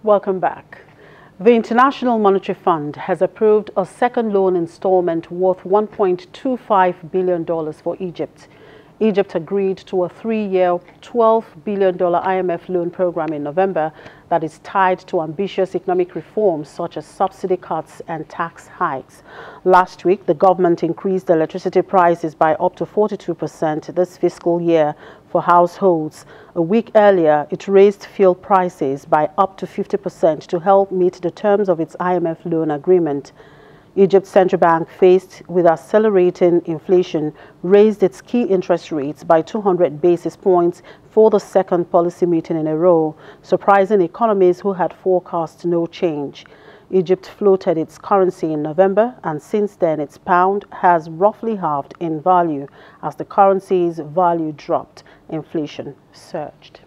Welcome back. The International Monetary Fund has approved a second loan installment worth $1.25 billion for Egypt. Egypt agreed to a 3-year, $12 billion IMF loan program in November that is tied to ambitious economic reforms such as subsidy cuts and tax hikes. Last week, the government increased electricity prices by up to 42% this fiscal year for households. A week earlier, it raised fuel prices by up to 50% to help meet the terms of its IMF loan agreement. Egypt's central bank, faced with accelerating inflation, raised its key interest rates by 200 basis points for the second policy meeting in a row, surprising economies who had forecast no change. Egypt floated its currency in November, and since then its pound has roughly halved in value as the currency's value dropped. Inflation surged.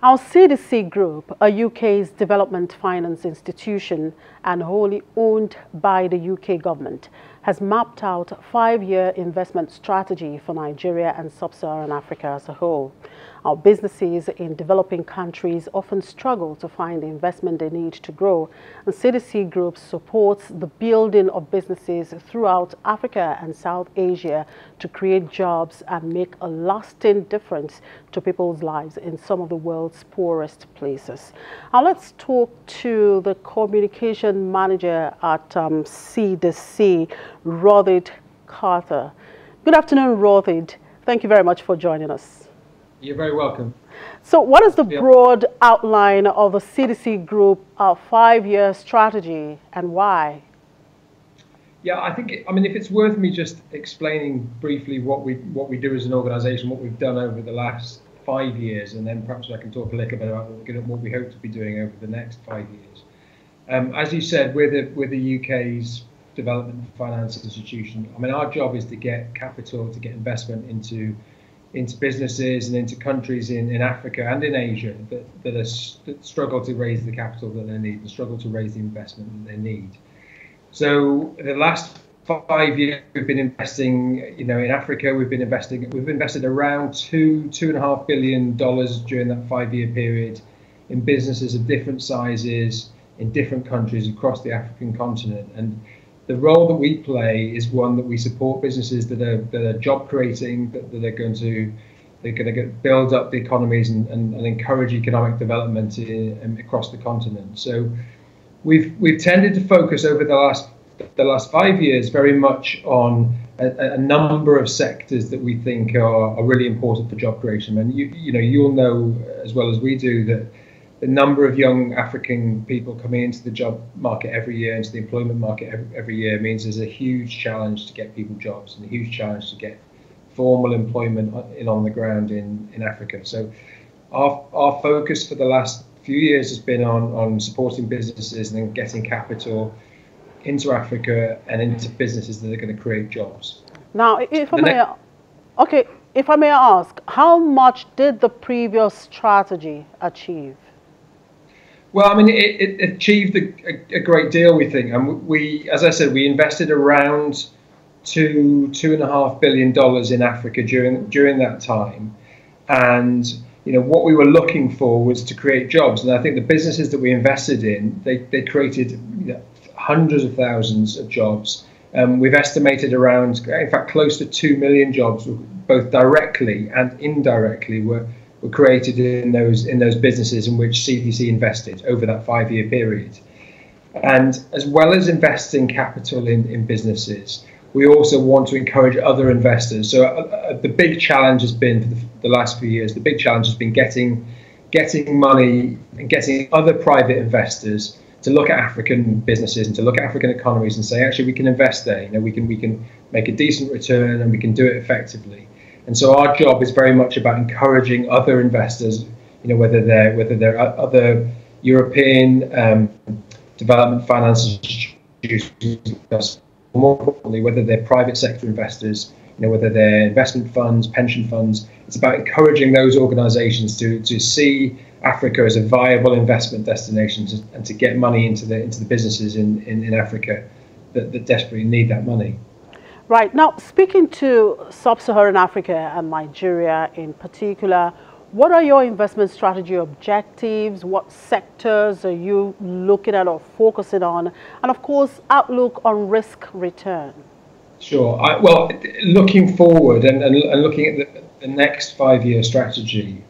Our CDC Group, a UK's development finance institution and wholly owned by the UK government, has mapped out a 5-year investment strategy for Nigeria and sub-Saharan Africa as a whole. Our businesses in developing countries often struggle to find the investment they need to grow, and CDC Group supports the building of businesses throughout Africa and South Asia to create jobs and make a lasting difference to people's lives in some of the world's poorest places. Now let's talk to the communication manager at CDC, Rothid Carter. Good afternoon, Rothid. Thank you very much for joining us. You're very welcome. So what is the broad outline of the CDC Group 5-year strategy and why? Yeah, I mean, if it's worth me just explaining briefly what we do as an organisation, what we've done over the last 5 years, and then perhaps I can talk a little bit about what we hope to be doing over the next 5 years. As you said, we're the UK's development finance institution. I mean, our job is to get capital, to get investment into businesses and into countries in Africa and in Asia that struggle to raise the capital that they need and struggle to raise the investment that they need. So the last 5 years we've been investing, in Africa. We've invested around $2.5 billion during that 5-year period in businesses of different sizes in different countries across the African continent. And the role that we play is one that we support businesses that are job creating, that are going to build up the economies and encourage economic development across the continent. So we've tended to focus over the last 5 years very much on a number of sectors that we think are really important for job creation. And you'll know as well as we do that the number of young African people coming into the job market every year, into the employment market every year, means there's a huge challenge to get people jobs and a huge challenge to get formal employment on the ground in Africa. So our focus for the last few years has been on supporting businesses and then getting capital into Africa and into businesses that are going to create jobs. Now, if I may ask, how much did the previous strategy achieve? Well, I mean, it achieved a great deal, we think, and as I said, we invested around $2.5 billion in Africa during that time, and what we were looking for was to create jobs, and I think the businesses that we invested in, they created hundreds of thousands of jobs. We've estimated around, in fact, close to 2 million jobs, both directly and indirectly, were created in those businesses in which CDC invested over that 5-year period. And as well as investing capital in businesses, we also want to encourage other investors. So the big challenge has been, for the last few years, the big challenge has been getting money and getting other private investors to look at African businesses and to look at African economies and say, actually, we can invest there. We can make a decent return and we can do it effectively. And so our job is very much about encouraging other investors, whether they're other European development finance institutions, more importantly, whether they're private sector investors, whether they're investment funds, pension funds. It's about encouraging those organisations to see Africa as a viable investment destination and to get money into the businesses in Africa that desperately need that money. Right. Now, speaking to sub-Saharan Africa and Nigeria in particular, What are your investment strategy objectives? What sectors are you looking at or focusing on? And of course, outlook on risk return. Sure. Well, looking forward and looking at the next 5-year strategy,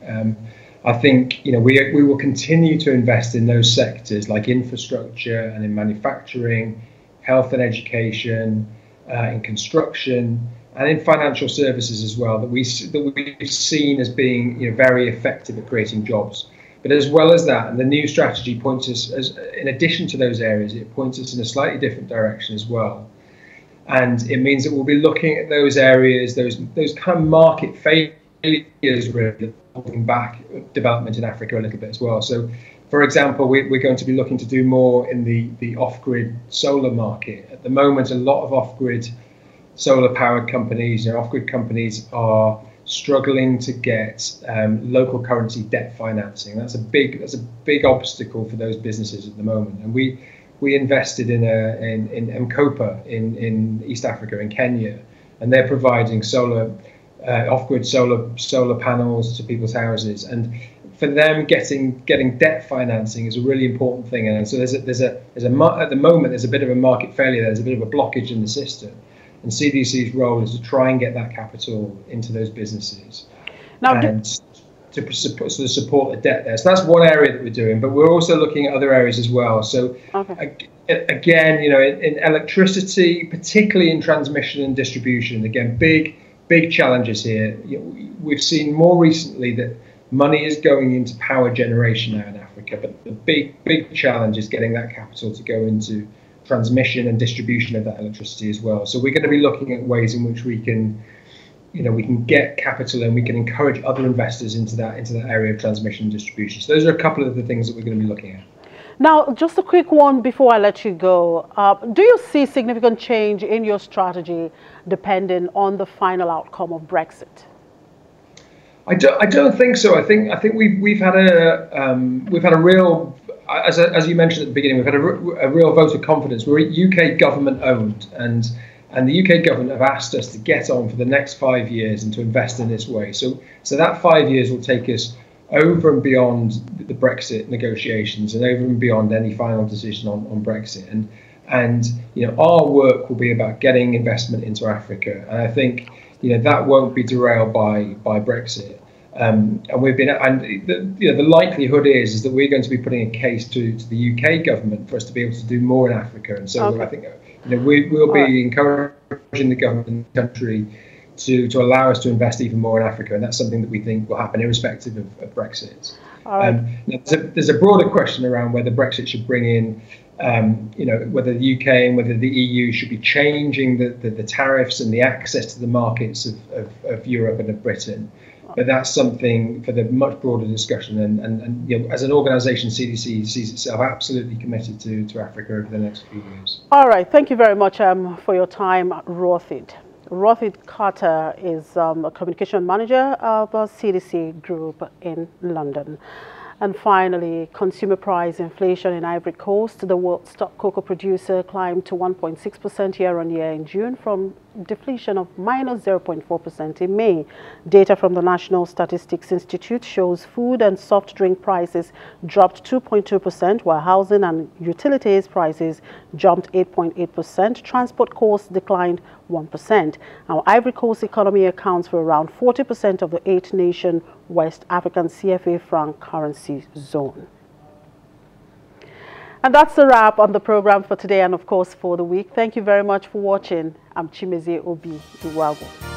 I think we will continue to invest in those sectors like infrastructure and in manufacturing, health and education, in construction, and in financial services as well, that we've seen as being very effective at creating jobs. But as well as that, and the new strategy points us, in addition to those areas, it points us in a slightly different direction as well. And it means that we'll be looking at those areas, those kind of market failures really, holding back development in Africa a little bit as well. So, for example, we're going to be looking to do more in the off-grid solar market. At the moment, a lot of off-grid solar-powered companies, off-grid companies are struggling to get local currency debt financing. That's a big obstacle for those businesses at the moment. And we invested in Mkopa in East Africa, in Kenya, and they're providing off-grid solar panels to people's houses. And for them, getting debt financing is a really important thing. And so at the moment there's a bit of a market failure. There's a bit of a blockage in the system. And CDC's role is to try and get that capital into those businesses and to support the debt there. So that's one area that we're doing, but we're also looking at other areas as well. So again, in electricity, particularly in transmission and distribution, again, big challenges here. We've seen more recently that money is going into power generation now in Africa, but the big challenge is getting that capital to go into transmission and distribution of that electricity as well. So we're going to be looking at ways in which we can get capital and we can encourage other investors into that area of transmission and distribution. So those are a couple of the things that we're going to be looking at. Now, just a quick one before I let you go. Do you see significant change in your strategy depending on the final outcome of Brexit? I don't think so. I think we've had a real, as you mentioned at the beginning, we've had a real vote of confidence. We're UK government owned, and the UK government have asked us to get on for the next 5 years and to invest in this way. So that 5 years will take us over and beyond the Brexit negotiations and over and beyond any final decision on Brexit. And our work will be about getting investment into Africa. And I think that won't be derailed by Brexit. And the likelihood is that we're going to be putting a case to the UK government for us to be able to do more in Africa. And so I think we'll be encouraging the government in the country to allow us to invest even more in Africa, and that's something that we think will happen irrespective of Brexit. There's a broader question around whether Brexit should bring in, whether the UK and whether the EU should be changing the tariffs and the access to the markets of Europe and of Britain. But that's something for the much broader discussion. And as an organisation, CDC sees itself absolutely committed to Africa over the next few years. All right. Thank you very much for your time, Rothid. Rothid Carter is a communication manager of a CDC group in London. And finally, consumer price inflation in Ivory Coast. The world's top cocoa producer climbed to 1.6% year-on-year in June from deflation of minus 0.4% in May. Data from the National Statistics Institute shows food and soft drink prices dropped 2.2%, while housing and utilities prices jumped 8.8%. Transport costs declined 1%. Our Ivory Coast economy accounts for around 40% of the 8-nation West African CFA franc currency zone. And that's a wrap on the program for today and, of course, for the week. Thank you very much for watching. I'm Chimeze Obi Iwago.